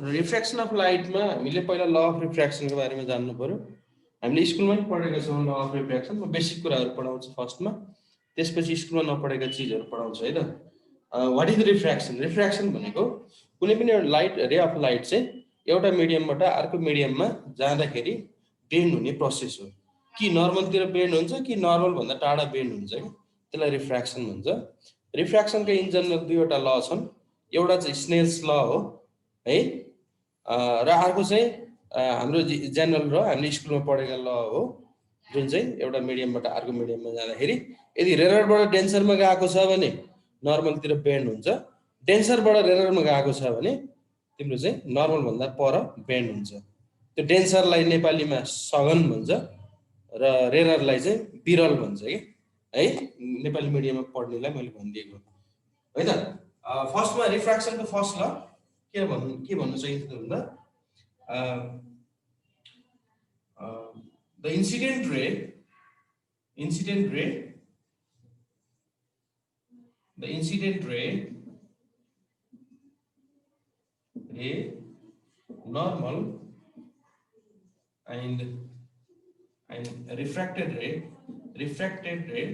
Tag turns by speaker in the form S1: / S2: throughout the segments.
S1: Refraction of लाइटमा हामीले पहिला ल अफ रिफ्र्याक्सनको बारेमा जान्नु पर्यो। हामीले स्कुलमा पनि पढेका छौँ ल अफ रिफ्र्याक्सन। म बेसिक कुराहरू पढाउँछु फर्स्टमा, त्यसपछि स्कुलमा नपढेका चिजहरू पढाउँछु है त। What is refraction? रिफ्र्याक्सन भनेको कुनै पनि एउटा लाइट, रे अफ लाइट चाहिँ एउटा मिडियमबाट अर्को मिडियममा जाँदाखेरि बेन्ड हुने प्रोसेस हो। कि नर्मलतिर बेन्ड हुन्छ कि नर्मल भन्दा टाढा बेन्ड हुन्छ कि, त्यसलाई रिफ्र्याक्सन भन्छ। रिफ्र्याक्सनका इन जनरल दुईवटा ल छन्। एउटा चाहिँ स्नेल्स ल हो है, र अर्को चाहिँ हाम्रो जेनरल र हामीले स्कुलमा पढेका ल हो, जुन चाहिँ एउटा मिडियमबाट अर्को मिडियममा जाँदाखेरि यदि रेररबाट डेन्सरमा गएको छ भने नर्मलतिर बेन्ड हुन्छ, डेन्सरबाट रेररमा गएको छ भने तिम्रो चाहिँ नर्मल भन्दा पर बेन्ड हुन्छ। त्यो डेन्सरलाई नेपालीमा सघन भन्छ र रेररलाई चाहिँ बिरल भन्छ कि है, नेपाली मिडियममा पढ्नेलाई मैले भनिदिएको है त। फर्स्टमा रिफ्र्याक्सनको फर्स्ट ल के भन्नु चाहिन्छ भन्दा the incident ray normal and refracted ray refracted ray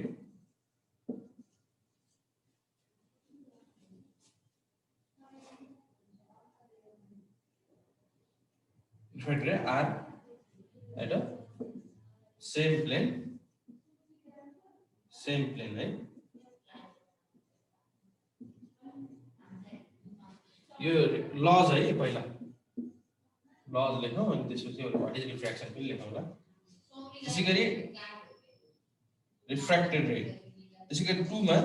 S1: are at a same plane right? यो लज है, पहिला लज लेखौँ अनि त्यसपछि व्हाट इज रिफ्र्याक्सन पनि लेखौँला। त्यसै गरी रिफ्र्याक्टेड रे, त्यसै गरी 2 मा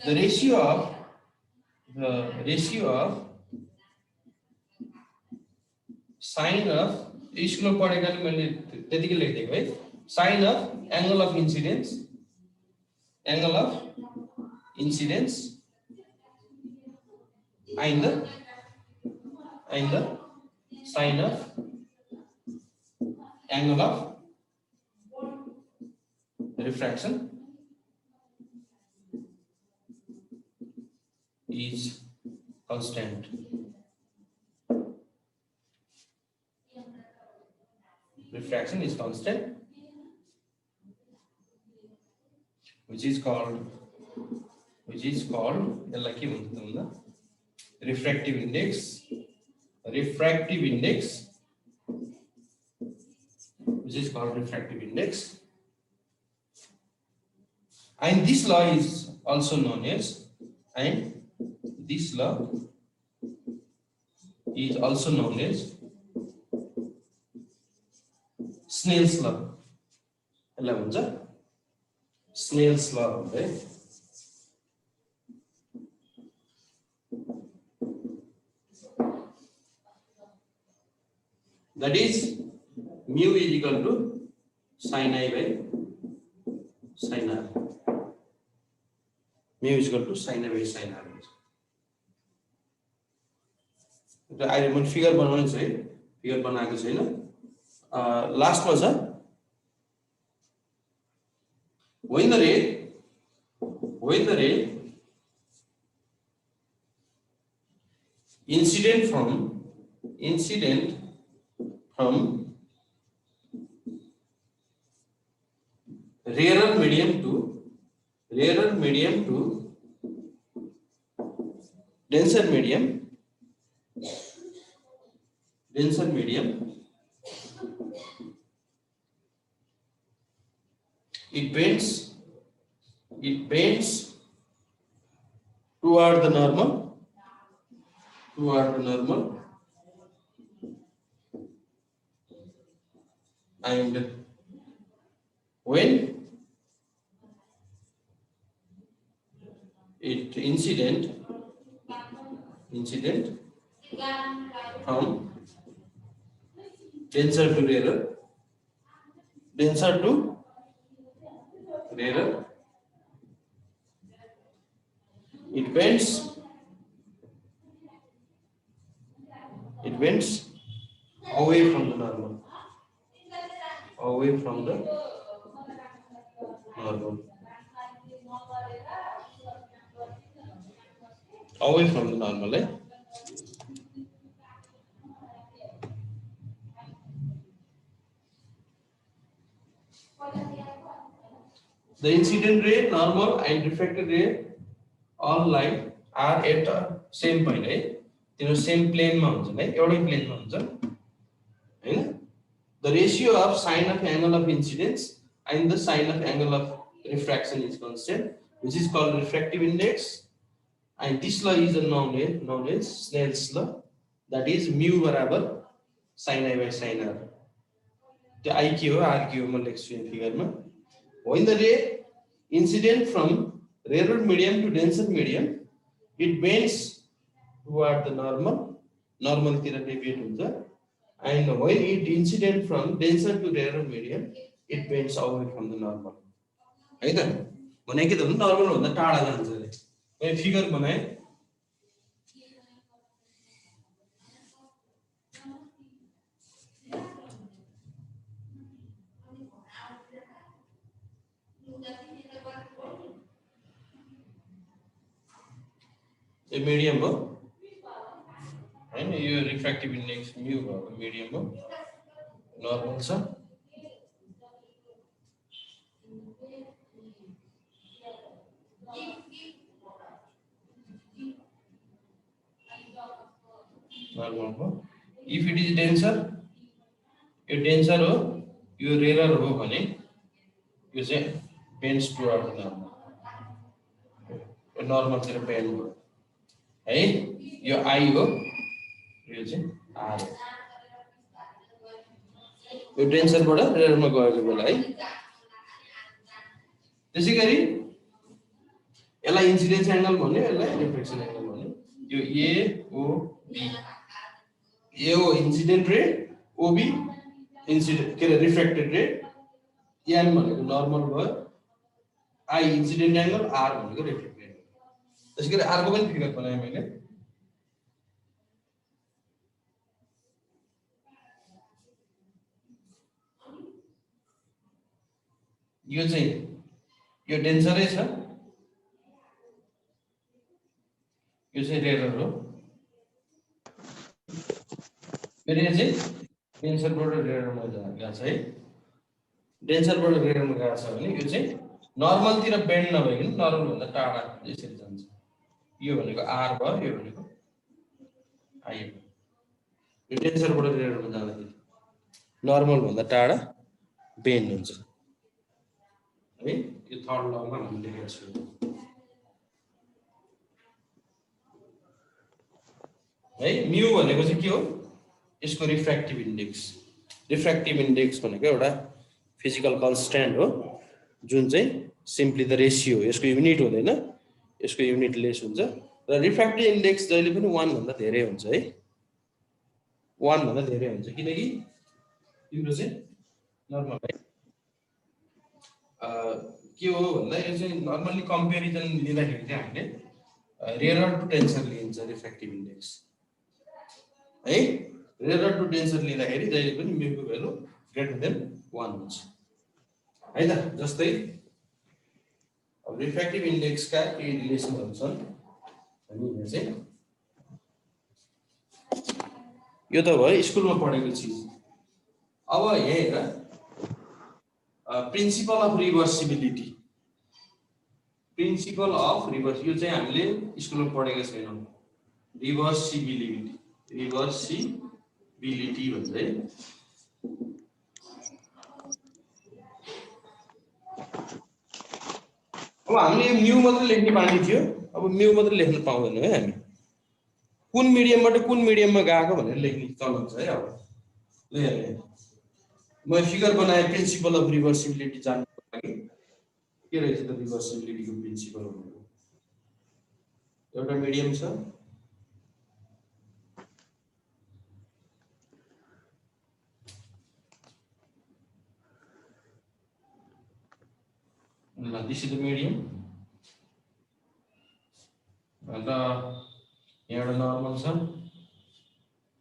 S1: the ratio of sine of, स्कुलमा पढेकाले मैले त्यतिकै लेखिदिएको है, sine of angle of incidence and the sign of angle of refraction is constant. Refraction is constant, which is called like refractive index, which is called refractive index. And this law is also known as Snell's law. यसलाई भन्छ Snell's law है। That is mu is equal to sin I by sin r. Mu is equal to sin I by sin r. तो अहिले मैले figure बनाउनु छ है, figure बनाएको छैन, लास्टमा छ। when the ray incident from rarer medium to denser medium, it bends toward the normal, and when it incident from denser to rarer, it bends away from the normal, away from the normal, है. The incident ray, normal and refracted ray, all light are at the same point, है. तिनीहरु same plane मा हुन्छन्, है. एउटै plane मा हुन्छन्, हैन. The ratio of sine of angle of incidence and the sine of angle of refraction is constant, which is called refractive index. And this law is known as Snell's law. That is mu बराबर sin I by sin r. त्यो I के हो, R के हो, म लेख्छु यहाँ फिगरमा. When the ray incident from rarer medium to denser medium, it bends toward the normal तिर deviate हुन्छ. And when it incident from denser to rarer medium, it bends away from the normal. है त? भने के त हुन्छ, normal भन्दा टाढा जान्छ रे. मैले फिगर बनाए. A medium हो, हैन, यो रिफ्र्याक्टिभ इन्डेक्स म्यू भएको मिडियम हो, नर्मल छ. नर्मल हो. इफ इट इज डेन्सर, यो डेन्सर हो, यो रेयर हो भने यो चाहिँ बेन्ड्स टुवर्ड नर्मल. यो नर्मल तिर बेन्ड हो, है. यो आई हो, यो चाहिँ आर हो. यो डेन्सरबाट रेयरमा गएको बेला, है. त्यसैगरी यसलाई इन्सिडेन्स एंगल भन्यो, यसलाई रिफ्लेक्सन एंगल भन्यो. यो ए ओ बी, ए हो इन्सिडेन्ट रे, ओ बी इन्सिडेन्ट के रिफ्रेक्टेड रे, एन भनेको नर्मल भयो, आई इन्सिडेन्ट एंगल, आर भनेको रिफ्लेक्टेड एंगल. त्यसैगरी आर को पनि फिगर बनाए मैले. यो चाहिँ यो डेन्सरै छ, यो चाहिँ रेयर हो. फेरि यो चाहिँ डेन्सरबाट रेयरमा गएको छ, है. डेन्सरबाट रेयरमा गएको छ भने यो चाहिँ नर्मलतिर बेन्ड नभइकन नर्मल भन्दा टाढा यसरी जान्छ. यो भनेको आर भयो, यो भनेको आई हो. यो डेन्सरबाट रेयरमा जाँदाखेरि नर्मल भन्दा टाढा बेन्ड हुन्छ, है. यो थर्ड लमा हामीले लेखेको छौँ, है. म्यू भनेको चाहिँ के हो, यसको रिफ्र्याक्टिभ इन्डेक्स. रिफ्र्याक्टिभ इन्डेक्स भनेको एउटा फिजिकल कन्स्ट्यान्ट हो, जुन चाहिँ सिम्पली द रेसियो, यसको युनिट हुँदैन, यसको युनिट लेस हुन्छ. र रिफ्र्याक्टिभ इन्डेक्स जहिले पनि 1 भन्दा धेरै हुन्छ, है. 1 भन्दा धेरै हुन्छ, किनकि तिम्रो चाहिँ नर्मल, है. के हो भन्दा यो चाहिँ नर्मली कम्पेरिजन लिँदाखेरि चाहिँ हामीले रेयर टु डेन्सर लिन्छ रिफ्र्याक्टिभ इन्डेक्स, है. रेयर टु डेन्सर लिँदाखेरि जहिले पनि म्यू को भ्यालु ग्रेटर देन 1 हुन्छ, है त. जस्तै अब रिफ्र्याक्टिभ इन्डेक्स का के रिलेसनहरु छन् अनि यहाँ चाहिँ यो त भयो स्कुलमा पढेको चीज. अब यहाँ here, principle of reversibility. Principle of reverse, यो चाहिँ हामीले स्कुलमा पढेको छैनौं. रिभर्सिबिलिटी भन्छ, है. अब हामीले म्यू मात्र लेख्ने बानी थियो, अब म्यू मात्र लेख्न पाउँदैन, है. हामी कुन मिडियमबाट कुन मिडियममा गएको भनेर लेख्ने चलन छ, है. अब ल हेर्नु, म फिगर बनाए प्रिन्सिपल अफ रिभर्सिबिलिटी जान्नको लागि. के रहेछ त रिभर्सिबिलिटीको प्रिन्सिपल भनेको? एउटा मिडियम छ, this is the medium, अन्त यहाँ एउटा नर्मल छ,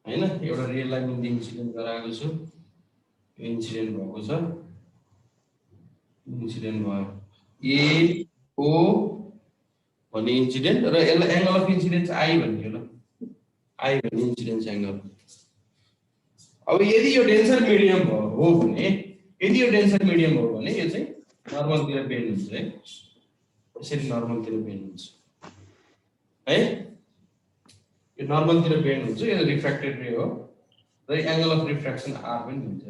S1: हैन. एउटा रियल लाइन इन्सिडेन्ट गराएको छु, यो इन्सिडेन्ट भएको छ, इन्सिडेन्ट भयो. ए ओ भन्ने इन्सिडेन्ट र यसलाई एंगल अफ इन्सिडेन्स आई भन्ने ल आई भन्ने इन्सिडेन्स एंगल। अब यदि यो डेन्सर मिडियम हो भने यदि यो डेन्सर मिडियम हो भने यो चाहिँ नर्मलतिर बेन्ड हुन्छ है, यसरी नर्मलतिर बेन्ड हुन्छ है, यो नर्मलतिर बेन्ड हुन्छ, यो रिफ्र्याक्टेड रे हो र एंगल अफ रिफ्र्याक्सन आर पनि हुन्छ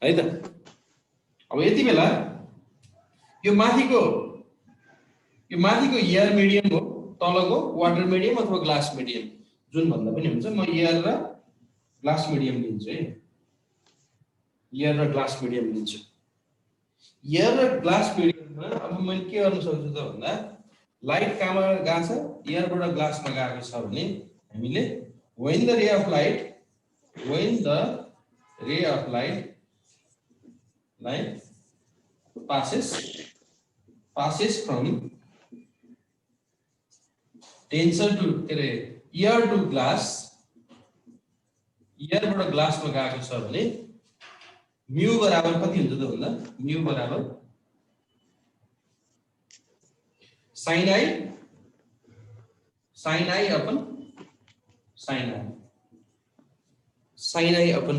S1: है त। अब यति बेला यो माथिको एयर मिडियम हो, तलको वाटर मिडियम अथवा ग्लास मिडियम जुन भन्दा पनि हुन्छ। म एयर र ग्लास मिडियम लिन्छु है, एयर र ग्लास मिडियम लिन्छु। एयर र ग्लास मिडियममा अब मैले के गर्न सक्छु त भन्दा लाइट कहाँबाट गएको छ, एयरबाट ग्लासमा गएको छ भने हामीले when the ray of light passes from denser to ear to glass, earबाट ग्लासमा गएको छ भने म्यू बराबर कति हुन्छ त भन्दा म्यू बराबर sin i upon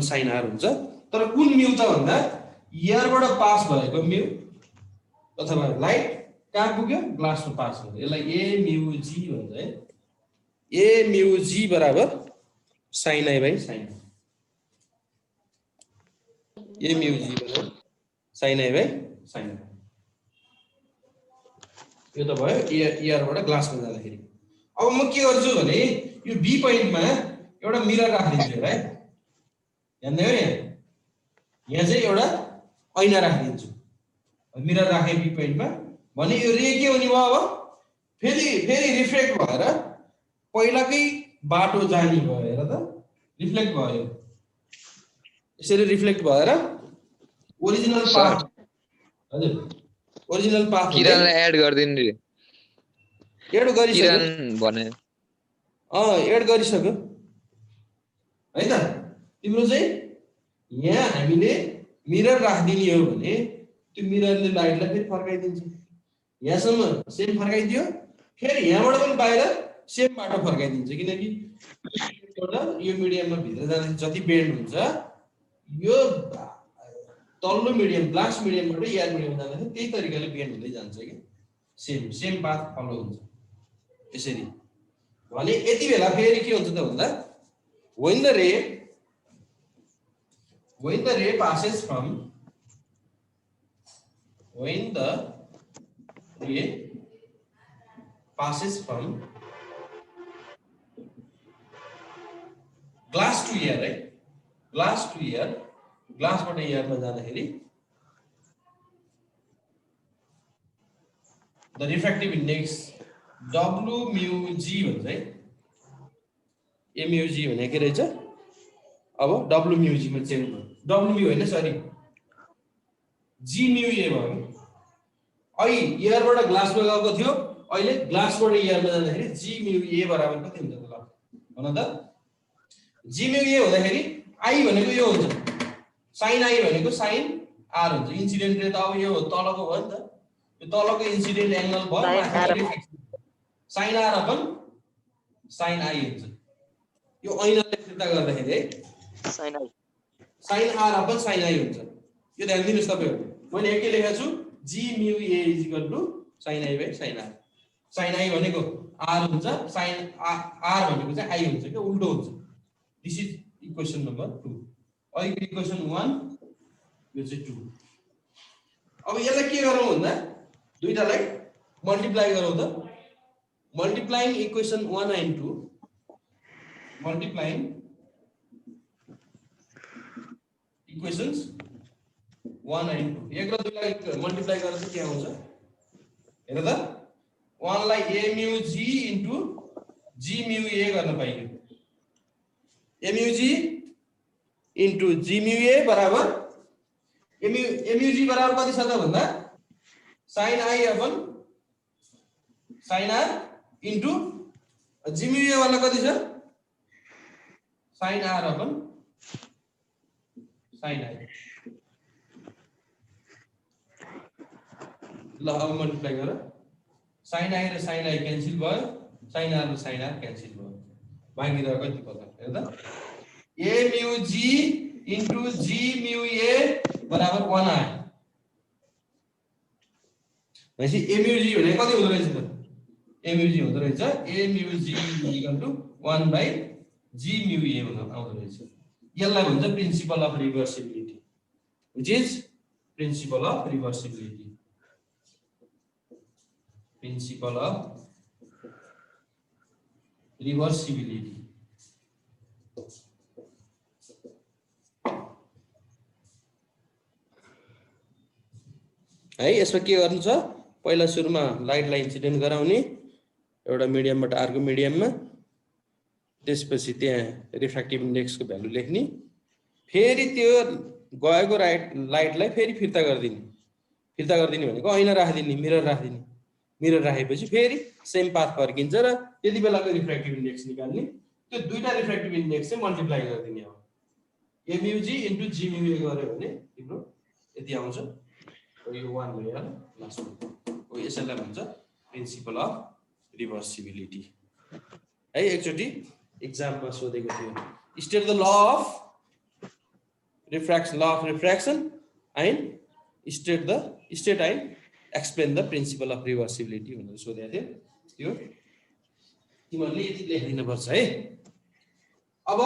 S1: sin r हुन्छ। तर कुन म्यू त भन्दा एयरबाट पास भएको म्यू अथवा लाइट कहाँ पुग्यो ग्लासमा पास भयो, यसलाई ए म्यू जी भन्छ है। ए म्यू जी बराबर sin i by sin r, A mu G बराबर sin i by sin r। यो त भयो एयरबाट ग्लासमा जाँदाखेरि। अब म के गर्छु भने यो बी पोइन्टमा एउटा मिरर राखिदिन्छु है, ध्यान दियो नि, यहाँ चाहिँ एउटा ऐना राखिदिन्छु, मिरर राखे बी पोइन्टमा भने यो रे के हुने भयो, अब फेरि रिफ्लेक्ट भएर पहिलाकै बाटो जाने भयो, हेर त रिफ्लेक्ट भयो, यसरी रिफ्लेक्ट भएर ओरिजिनल पाथ, हजुर ओरिजिनल पाथ
S2: किरणलाई एड गर्दिन रे,
S1: एड गरिसक्यो
S2: किरण भने
S1: एड गरिसक्यो है त। तिम्रो चाहिँ यहाँ हामीले मिरर राखिदिने हो भने त्यो मिररले लाइटलाई फेरि फर्काइदिन्छ, यहाँसम्म सेम फर्काइदियो, फेरि यहाँबाट पनि बाहिर सेम बाटो फर्काइदिन्छ, किनकि यो मिडियममा भित्र जाँदा जति बेन्ड हुन्छ यो तल्लो मिडियम ग्लास मिडियमबाट एयर मिडियम जाँदाखेरि त्यही तरिकाले बेन्ड हुँदै जान्छ कि सेम पाथ फलो हुन्छ यसरी। भने यति बेला फेरि के हुन्छ त भन्दा when the ray passes from glass to air है, ग्लास टु एयर, ग्लासबाट एयरमा जाँदाखेरि the refractive index W mu G भन्छ है, ए म्यू जी भने के रहेछ, अब डब्लु म्यू जी मा चेन्ज भयो, डब्लु म्यू होइन सरी जी म्यू ए भयो। अहिले एयरबाट ग्लासमा गएको थियो, अहिले ग्लासबाट एयरमा जाँदाखेरि जी म्यू ए बराबर कति हुन्छ त, ल भन त। जी म्यू ए हुँदाखेरि आई भनेको यो हुन्छ, sin i भनेको sin r हुन्छ, इन्सिडेन्ट रे त अब यो तलको भयो नि त, यो तलको इन्सिडेन्ट एंगल भयो, sin r upon sin i हुन्छ। यो ऐनाले फिर्ता गर्दाखेरि है sin r upon sin i हुन्छ। यो ध्यान दिनुस् तपाईहरु, मैले के लेखेको छु, g mu a sin i / sin r। sin i भनेको r हुन्छ, sin r भनेको चाहिँ i हुन्छ, के उल्टो हुन्छ। This is equation number 2। अहिले इक्वेसन 1 यो चाहिँ 2। अब यसलाई के गरौँ भन्दा दुईटालाई मल्टिप्लाई गरौँ त। Multiplying equation 1 and 2, multiplying equations 1 and 2, एक र दुईलाई मल्टिप्लाई गरेर चाहिँ के आउँछ हेर त। 1 लाई a mu g into g mu a गर्न पाइयो। a mu g into g mu a बराबर a mu g बराबर कति छ त भन्दा sin i upon sin r into g mu a वाला कति छ sin r upon sin i। ल अब मल्टिप्लाई गर sin i र sin i क्यान्सल भयो, sin r र sin r क्यान्सल भयो, बाँकी रह्यो कति पद हेर्दा a mu g into g mu a बराबर 1 आयो। भनेपछि a mu g भने कति हुँदो रहेछ त? a mu g हुँदो रहेछ a mu g equal to 1 by g mu a भनेर आउँदो रहेछ। यसलाई भन्छ principle of reversibility, which is principle of reversibility, principle of reversibility. है यसमा के गर्नु छ, पहिला सुरुमा लाइटलाई इन्सिडेन्ट गराउने एउटा मिडियमबाट अर्को मिडियममा, त्यसपछि त्यहाँ रिफ्र्याक्टिभ इन्डेक्सको भ्यालु लेख्ने, फेरि त्यो गएको लाइटलाई फेरि फिर्ता गरिदिने भनेको ऐना राखिदिने, मिरर राखिदिने, मिरर राखेपछि फेरि सेम पाथ फर्किन्छ र त्यति बेलाको रिफ्र्याक्टिभ इन्डेक्स निकाल्ने। त्यो दुईटा रिफ्र्याक्टिभ इन्डेक्स चाहिँ मल्टिप्लाई गरिदिने हो, a mu g into g mu a गर्यो भने तिम्रो यति आउँछ। यो 1 भयो लास्टमा, यसैलाई भन्छ प्रिन्सिपल अफ रिभर्सिबिलिटी। है एकचोटि एक्जाममा सोधेको थियो, state the law of refraction and state and explain the principle of reversibility भनेर सोधेको थियो। त्यो तिमीहरूले यति लेखिदिनु पर्छ है। अब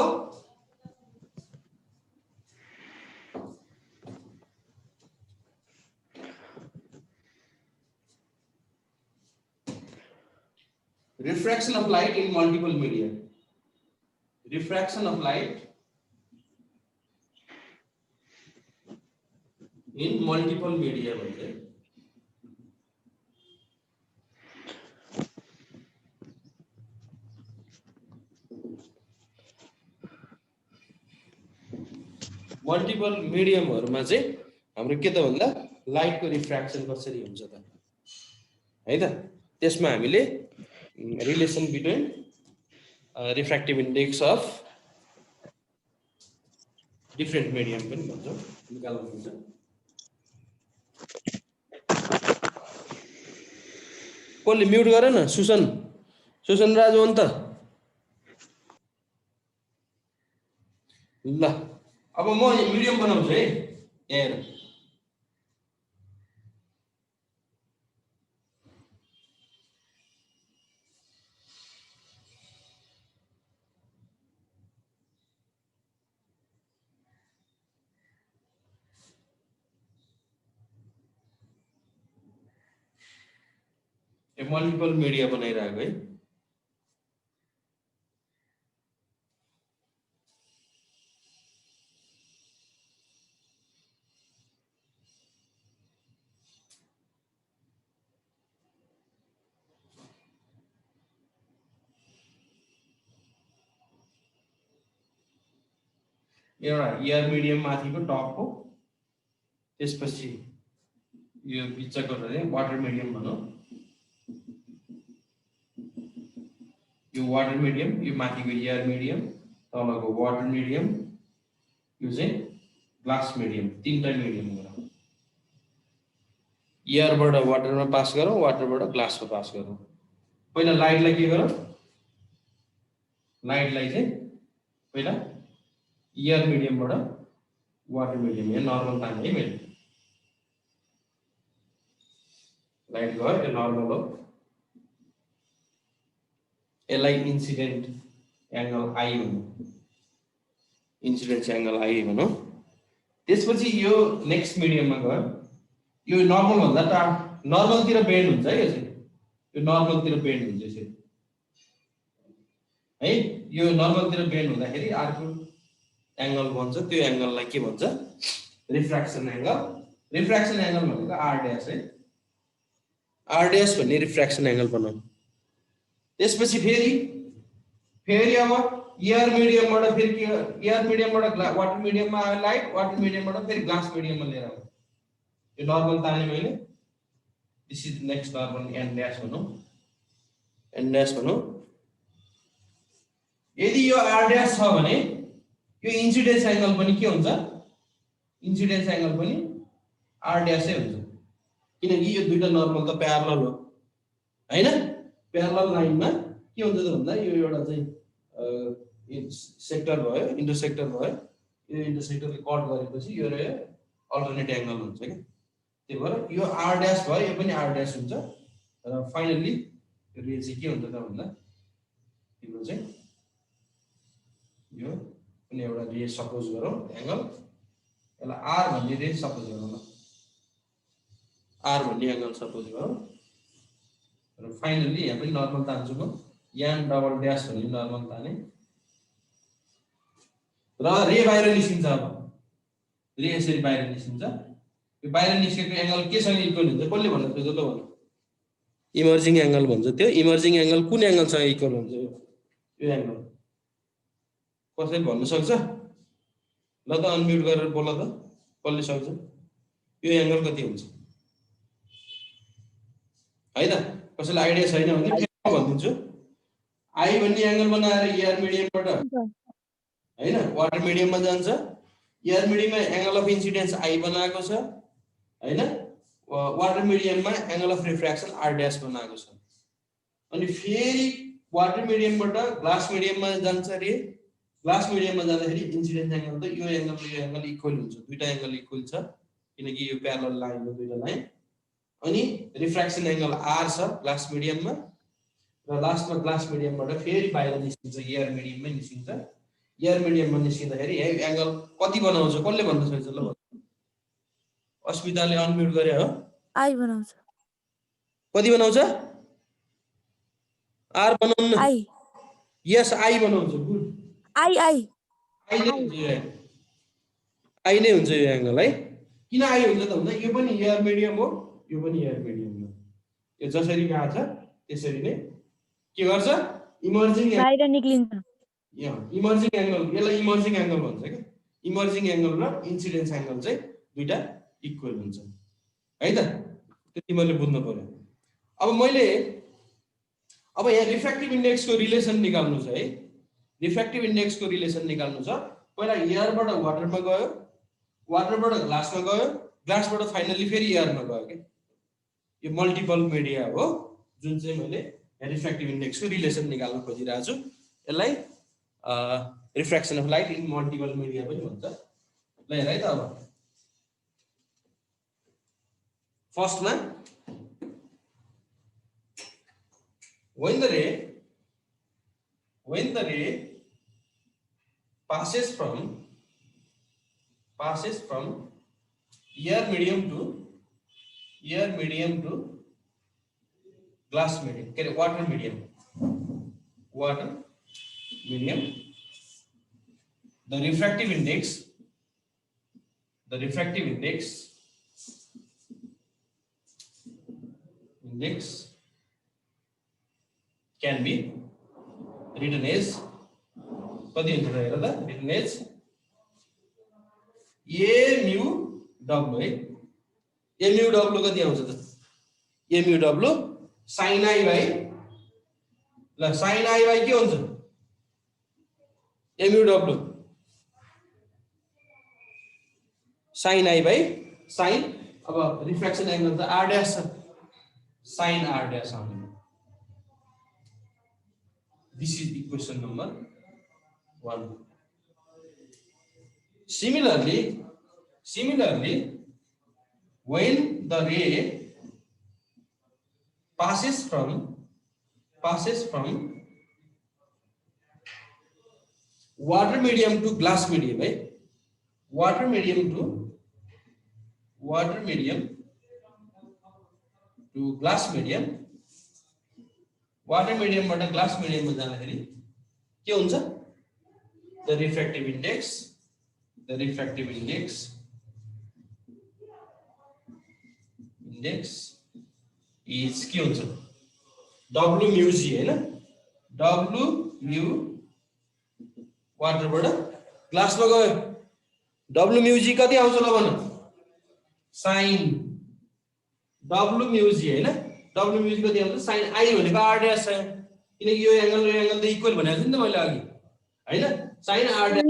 S1: refraction of light in multiple media, refraction of light in multiple media भन्छ। मल्टिपल मिडियमहरुमा चाहिँ हाम्रो के त भन्दा लाइटको रिफ्र्याक्सन कसरी हुन्छ त है त, त्यसमा हामीले relation between refractive index of different medium पनि भन्छौँ, निकाल्नु हुन्छ। कसले म्युट गर न, सुसन राजु अन्त ल। अब म मिडियम बनाउँछु है, हेर मल्टिपल मिडिया बनाइरहेको है। एउटा एयर मिडियम माथिको टप हो, त्यसपछि यो बिचको चाहिँ वाटर मिडियम भनौँ, यो वाटर मिडियम, यो माथिको एयर मिडियम, तलको वाटर मिडियम, यो चाहिँ ग्लास मिडियम, तीनटा मिडियम गरौँ। एयरबाट वाटरमा पास गरौँ, वाटरबाट ग्लासमा पास गरौँ। पहिला लाइटलाई के गरौँ, लाइटलाई चाहिँ पहिला एयर मिडियमबाट वाटर मिडियम, यहाँ नर्मल तान्ने है मैले, लाइट गयो, यो नर्मल हो, यसलाई इन्सिडेन्ट एंगल आई भनौँ, इन्सिडेन्स एंगल आई भनौँ। त्यसपछि यो नेक्स्ट मिडियममा गयो, यो नर्मल भन्दा त नर्मलतिर बेन्ड हुन्छ है, यो चाहिँ यो नर्मलतिर बेन्ड हुन्छ यसरी है, यो नर्मलतिर बेन्ड हुँदाखेरि अर्को एंगल भन्छ, त्यो एंगललाई के भन्छ, रिफ्र्याक्सन एंगल। रिफ्र्याक्सन एंगल भनेको आर ड्याश है, आर ड्याश भन्ने रिफ्र्याक्सन एंगल बनाऊ। त्यसपछि फेरि अब एयर मिडियमबाट फेरि के, एयर मिडियमबाट वाटर मिडियममा आयो लाइट, वाटर मिडियमबाट फेरि ग्लास मिडियममा लिएर आयो। यो नर्मल ताने मैले, this is next normal N dash भनौँ, एन ड्याश भनौँ। यदि यो आर ड्याश छ भने यो इन्सिडेन्स एंगल पनि के हुन्छ, इन्सिडेन्स एंगल पनि आर ड्याशै हुन्छ, किनकि यो दुईटा नर्मल त प्यारलल हो हैन प्यारलल लाइनमा के हुन्छ त भन्दा यो एउटा चाहिँ सेक्टर भयो इन्टरसेक्टर भयो यो इन्टरसेक्टरले कट गरेपछि यो रह्यो अल्टरनेट एंगल हुन्छ के त्यही भएर यो r डैश भयो यो पनि r डैश हुन्छ र फाइनली यो रे चाहिँ के हुन्छ त भन्दा तिम्रो चाहिँ यो कुनै एउटा रे सपोज गरौँ एंगल यसलाई r भन्ने रे सपोज गरौँ ल r भन्ने एंगल सपोज गरौँ र फाइनली यहाँ पनि नर्मल तान्छु म यान डबल ड्याश भन्ने नर्मल ताने र रे बाहिर निस्किन्छ अब रे यसरी बाहिर निस्किन्छ यो बाहिर निस्केको एंगल केसँग इक्वल हुन्छ कसले भन्न सक्छ ल भन्नु इमर्जिङ एंगल भन्छ त्यो इमर्जिङ एंगल कुन एंगलसँग इक्वल हुन्छ यो एंगल कसैले भन्न सक्छ ल त अनम्युट गरेर बोल त कसले सक्छ यो एंगल कति हुन्छ है त कसैलाई आइडिया छैन भने फेरि भनिदिन्छु आई भन्ने एंगल बनाएर एयर मिडियमबाट हैन वाटर मिडियममा जान्छ एयर मिडियममा एंगल अफ इन्सिडेन्स आई बनाएको छ हैन वाटर मिडियममा angle of refraction r dash बनाएको छ अनि फेरि वाटर मिडियमबाट ग्लास मिडियममा जान्छ रे ग्लास मिडियममा जाँदाखेरि इन्सिडेन्स एंगल त यो एंगल इक्वल हुन्छ दुईटा एंगल इक्वल छ किनकि यो प्यारलल लाइन हो दुईटा लाइन अनि रिफ्र्याक्सन एंगल r छ ग्लास मिडियममा र लास्टमा ग्लास मिडियमबाट फेरि बाहिर निस्किन्छ एयर मिडियममै निस्किन्छ एयर मिडियममा निस्किँदाखेरि यो एंगल कति बनाउँछ कसले भन्न सक्छ ल अस्मिताले अनम्युट गरे हो
S2: आई बनाउँछ
S1: कति बनाउँछ r बनाउन
S2: आई
S1: यस आई बनाउँछ गुड
S2: आई आई
S1: आई नै हुन्छ यो एंगल है किन आई हुन्छ त भन्दा यो पनि एयर मिडियम हो यो पनि एयर मिडियम हो यो जसरी गएको छ त्यसरी नै के गर्छ इमर्जिङ
S2: बाहिर निक्लिन्छ
S1: इमर्जिङ एंगल यसलाई इमर्जिङ एंगल भन्छ के इमर्जिङ एंगल र इन्सिडेन्स एंगल चाहिँ दुईटा इक्वल हुन्छ है त त्यति मैले बुझ्नु पर्यो अब यहाँ रिफ्र्याक्टिभ इन्डेक्सको रिलेसन निकाल्नु छ है रिफ्र्याक्टिभ इन्डेक्सको रिलेसन निकाल्नु छ पहिला एयरबाट वाटरमा गयो वाटरबाट ग्लासमा गयो ग्लासबाट फाइनली फेरि एयरमा गयो के यो मल्टिपल मिडिया हो जुन चाहिँ मैले रिफ्र्याक्टिभ इन्डेक्सको रिलेसन निकाल्न खोजिरहेको छु यसलाई refraction of light in multiple media पनि भन्छ ल हेर है त अब फर्स्टमा when the ray passes from air medium to glass medium water medium the refractive index can be written as written as a mu w है a mu w कति आउँछ त a mu w sin I by ल sin I by के हुन्छ a mu w sin I by sin अब refraction angle त r dash sin r dash आउने This is equation number 1. Similarly, when the ray passes from water medium to glass medium, right? Water medium to glass medium. Water मिडियमबाट glass मिडियममा जाँदाखेरि के हुन्छ the refractive index is के हुन्छ w mu g हैन w mu वाटरबाट ग्लासमा गयो w mu g कति आउँछ ल भन sin w mu g हैन W mu कति आउँछ sin I भनेको r डैश छ किनकि यो एंगल त इक्वल भनेको छु नि त मैले अघि हैन sin r dash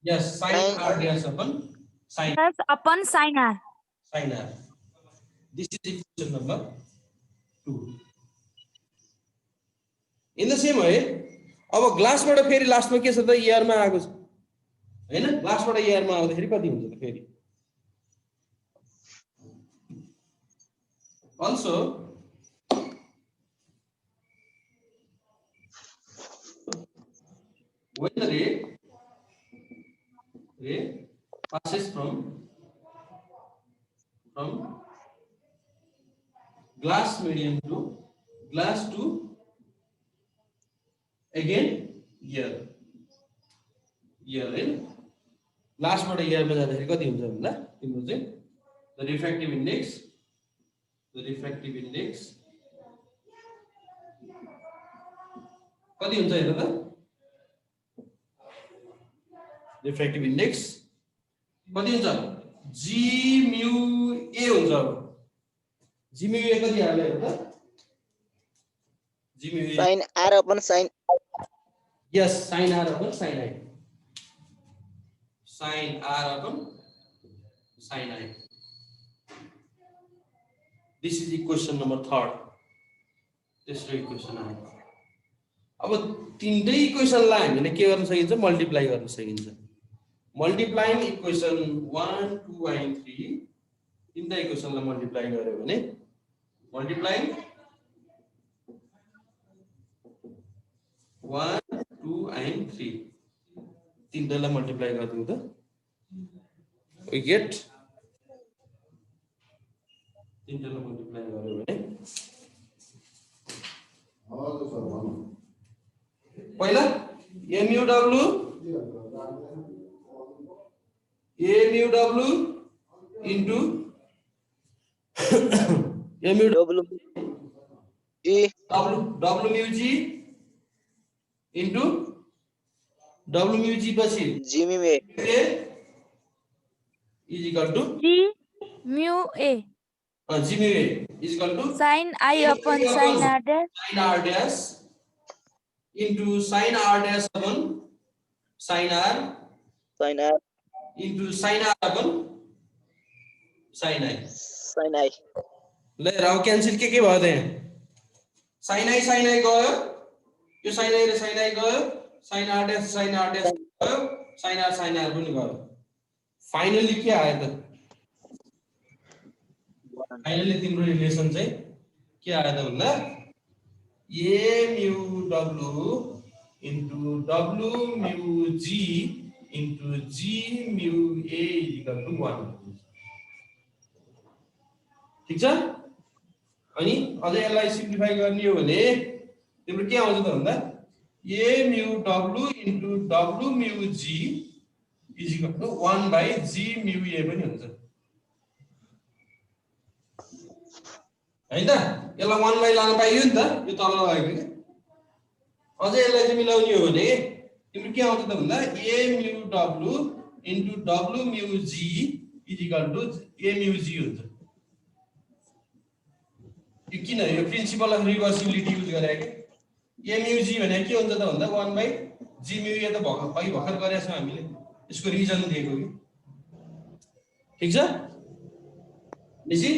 S1: yes sin r dash upon sin r this is equation number 2 in the same है। अब ग्लासबाट फेरि लास्टमा के छ त एयरमा आएको छ हैन, ग्लासबाट एयरमा आउँदाखेरि कति हुन्छ त फेरि also when the ray passes from glass medium to glass to again air है लास्टबाट एयरमा जाँदाखेरि कति हुन्छ भन्दा तिम्रो चाहिँ द रिफ्र्याक्टिभ इन्डेक्स कति हुन्छ हेर त रिफ्र्याक्टिभ इन्डेक्स कति हुन्छ जी म्यू ए हुन्छ। अब जी म्यू ए कति हाल्यो हेर त G mu A
S3: sin r upon sin
S1: yes sin r upon sin i sin r upon sin i this is equation number 3 तेस्रो इक्वेसन आयो। अब तीनटै इक्वेसनलाई हामीले के गर्न सकिन्छ मल्टिप्लाई गर्न सकिन्छ। मल्टिप्लाइङ इक्वेसन 1 2 and 3 तीनटा इक्वेसनलाई मल्टिप्लाई गर्यो भने मल्टिप्लाइङ 1 2 and 3 तीनटालाई मल्टिप्लाई गर्दियौ त we get तीनटालाई मल्टिप्लाई गर्यो भने पहिला MUW into
S3: w g
S1: WMUG into WMUG पछि
S3: g mu a
S1: is equal to
S2: G mu A
S1: G mu A is equal to
S2: sin I upon sin R dash
S1: sin R dash into sin R dash upon sin R into sin R upon sin I ले Rao cancel के भयो त यहाँ sin I गयो यो sin I र sin I गयो sin R dash गयो sin R पनि गयो फाइनली के आयो त फाइनली तिम्रो रिलेसन चाहिँ के आयो त भन्दा a mu w into w mu g into g mu a is equal to 1 ठीक छ। अनि अझै यसलाई सिम्प्लिफाई गर्ने हो भने तिम्रो के आउँछ त भन्दा a mu w into w mu g is equal to 1 by g mu a पनि हुन्छ हैन त। यसलाई 1 लाई लान पाइयो नि त यो तल लागेको के अझै यसलाई चाहिँ मिलाउने हो भने तिम्रो के आउँछ त भन्दा a mu w into w mu g is equal to a mu g हुन्छ। यो किन यो प्रिन्सिपल अफ रिभर्सिबिलिटी युज गरेको के a mu g भने के हुन्छ त भन्दा 1 by g mu a त भर्खर गरेका छौं हामीले यसको रिजन दिएको कि ठीक छ। निसी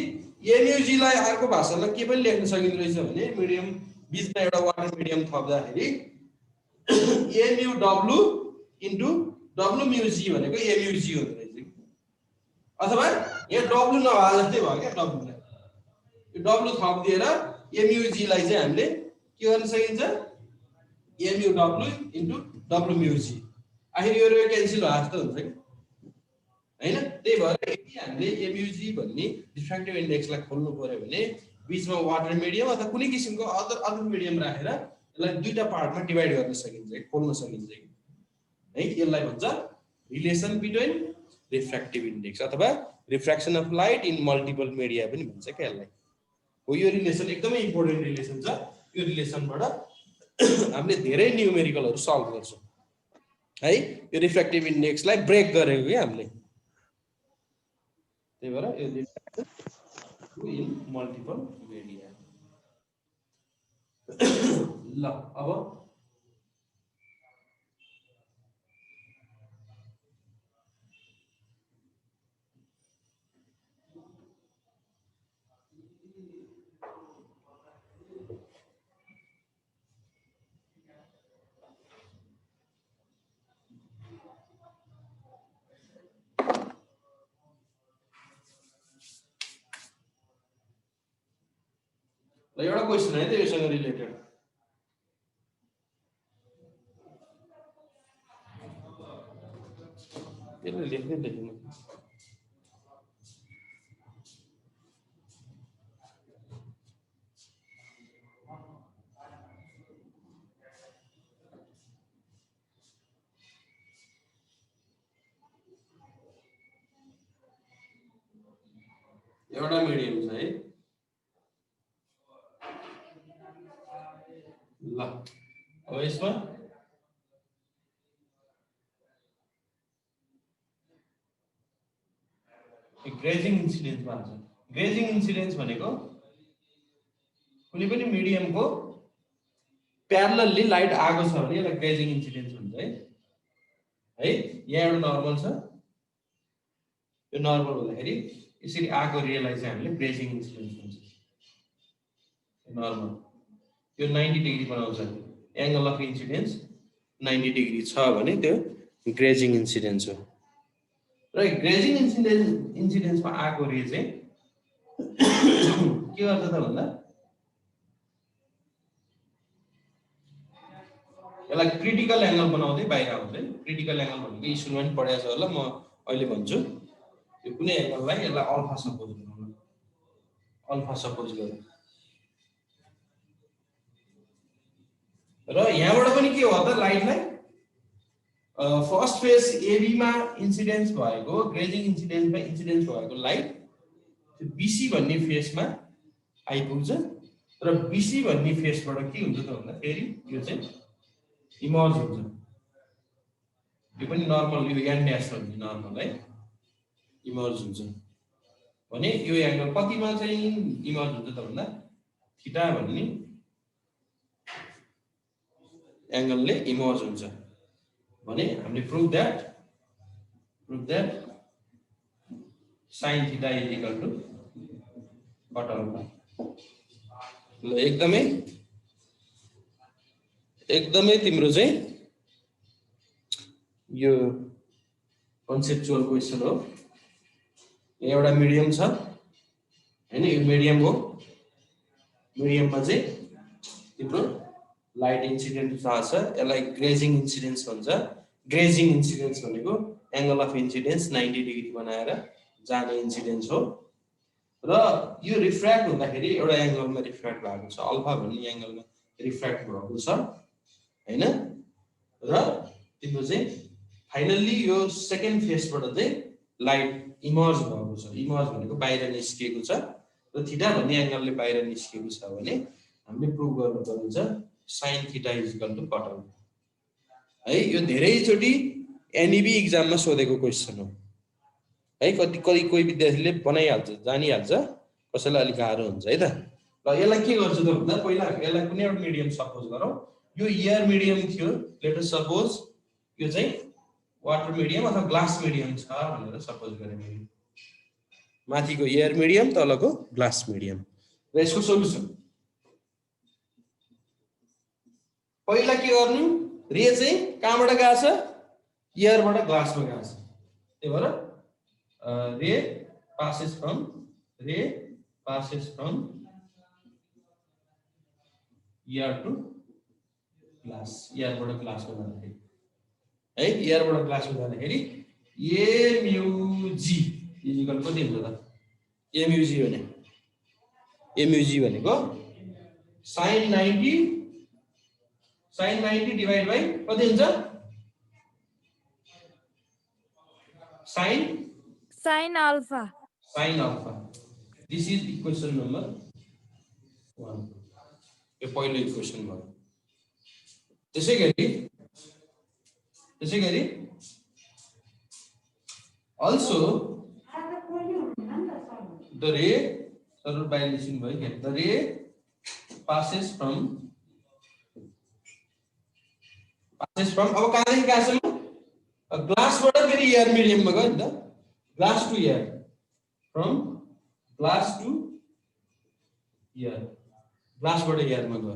S1: a mu g लाई अर्को भाषामा के पनि लेख्न सकिन्छ रहेछ भने मिडियम बीचमा एउटा वाटर मिडियम थप्दाखेरि a mu w into w mu g भनेको a mu g हुन्छ रहेछ अथवा यहाँ w नभए जस्तै भयो के w लाई यो w थप दिएर a mu g लाई चाहिँ हामीले के गर्न सकिन्छ a mu w into w mu g आखिर यो क्यान्सल भए जस्तो हुन्छ के हैन। त्यही भएर यदि हामीले a mu g भन्ने डिफ्र्याक्टिभ इन्डेक्सलाई खोल्नु पर्यो भने बीचमा वाटर मिडियम अथवा कुनै किसिमको अदर मिडियम राखेर यसलाई दुईटा पार्टमा डिवाइड गर्न सकिन्छ खोल्न सकिन्छ है। यसलाई भन्छ रिलेसन बिट्विन रिफ्र्याक्टिभ इन्डेक्स अथवा refraction of light in multiple media पनि भन्छ के यसलाई हो। यो रिलेसन एकदमै इम्पोर्टेन्ट रिलेसन छ। यो रिलेसनबाट हामीले धेरै न्यूमेरिकलहरु सल्भ गर्छौं है। यो रिफ्र्याक्टिभ इन्डेक्सलाई ब्रेक गरेको के हामीले त्यही भएर यो रिफ्र्याक्सन इन मल्टिपल मिडिया ल अब ल एउटा क्वेशन है त योसँग रिलेटेड यसले लेख्दै लेख्नु एउटा मिडियम छ है ल अब यसमा ग्रेजिङ इन्सिडेन्स भन्छ ग्रेजिङ इन्सिडेन्स भनेको कुनै पनि मिडियमको प्यारलली लाइट आएको छ भने यसलाई ग्रेजिङ इन्सिडेन्स भन्छ है यहाँ एउटा नर्मल छ यो नर्मल हुँदाखेरि यसरी आएको रेलाई चाहिँ हामीले ग्रेजिङ इन्सिडेन्स भन्छ नर्मल यो 90 डिग्री बनाउँछ एंगल अफ इन्सिडेन्स 90 डिग्री छ भने त्यो ग्रेजिङ इन्सिडेन्स हो र ग्रेजिङ इन्सिडेन्समा आएको रे चाहिँ के गर्छ त भन्दा यसलाई क्रिटिकल एंगल बनाउँदै बाहिर आउँछ क्रिटिकल एंगल भनेको स्कुलमा पनि पढाएको छ होला म अहिले भन्छु यो कुनै एंगललाई यसलाई अल्फा सपोज गरौँ अल्फा सपोज गरौँ र यहाँबाट पनि के हो त लाइटलाई फर्स्ट फेज एबी मा इन्सिडेन्स भएको ग्रेजिङ इन्सिडेन्समा इन्सिडेन्स भएको लाइट बीसी भन्ने फेजमा आइपुग्छ र बीसी भन्ने फेजबाट के हुन्छ त भन्दा फेरि यो चाहिँ इमर्ज हुन्छ यो पनि नर्मल यो एन ड्याश भन्ने नर्मल है इमर्ज हुन्छ भने यो एंगल कतिमा चाहिँ इमर्ज हुन्छ त भन्दा थीटा भन्ने एंगलले इमर्ज हुन्छ भने हामीले prove that sin theta is equal to cot alpha ल एकदमै तिम्रो चाहिँ यो कन्सेप्चुअल क्वेशन हो एउटा मिडियम छ हैन यो मिडियम हो मिडियममा चाहिँ तिम्रो लाइट इन्सिडेन्ट छ यसलाई ग्रेजिङ इन्सिडेन्स भन्छ ग्रेजिङ इन्सिडेन्स भनेको एंगल अफ इन्सिडेन्स 90 डिग्री बनाएर जाने इन्सिडेन्स हो र यो रिफ्र्याक्ट हुँदाखेरि एउटा एंगलमा रिफ्र्याक्ट भएको छ अल्फा भन्ने एंगलमा रिफ्र्याक्ट भएको छ हैन र तिम्रो चाहिँ फाइनल्ली यो सेकेन्ड फेजबाट चाहिँ लाइट इमर्ज भएको छ इमर्ज भनेको बाहिर निस्किएको छ र थीटा भन्ने एंगलले बाहिर निस्किएको छ भने हामीले प्रुभ गर्नुपर्ने छ sin theta is equal to cot alpha है यो धेरै चोटी एनईबी एक्जाममा सोधेको क्वेशन हो है कति कोही विद्यार्थीले बनाइहाल्छ जानिहाल्छ कसैलाई अलि गाह्रो हुन्छ है त ल यसलाई के गर्छु त भन्दा पहिला यसलाई कुनै एउटा मिडियम सपोज गरौँ यो एयर मिडियम थियो लेट अस सपोज यो चाहिँ वाटर मिडियम अथवा ग्लास मिडियम छ भनेर सपोज गरे मैले माथिको एयर मिडियम तलको ग्लास मिडियम र यसको सोलुसन पहिला के गर्नु रे चाहिँ कहाँबाट गएको छ एयरबाट ग्लासमा गएको छ त्यही भएर रे passes from air to glass एयरबाट ग्लासमा जाँदाखेरि है एयरबाट ग्लासमा जाँदाखेरि ए म्यु जी इक्वल कति हुन्छ त ए म्यु जी भनेको sin 90 डिवाइड बाइ कति हुन्छ
S2: sin alpha
S1: this is equation number 1 यो पहिलो इक्वेसन भयो त्यसैगरी also the ray सरल बाइलेसन भयो के the ray passes from अब कहाँदेखि कहाँसम्म ग्लासबाट फेरि एयर मिडियममा गयो नि त glass to air from glass to air ग्लासबाट एयरमा गयो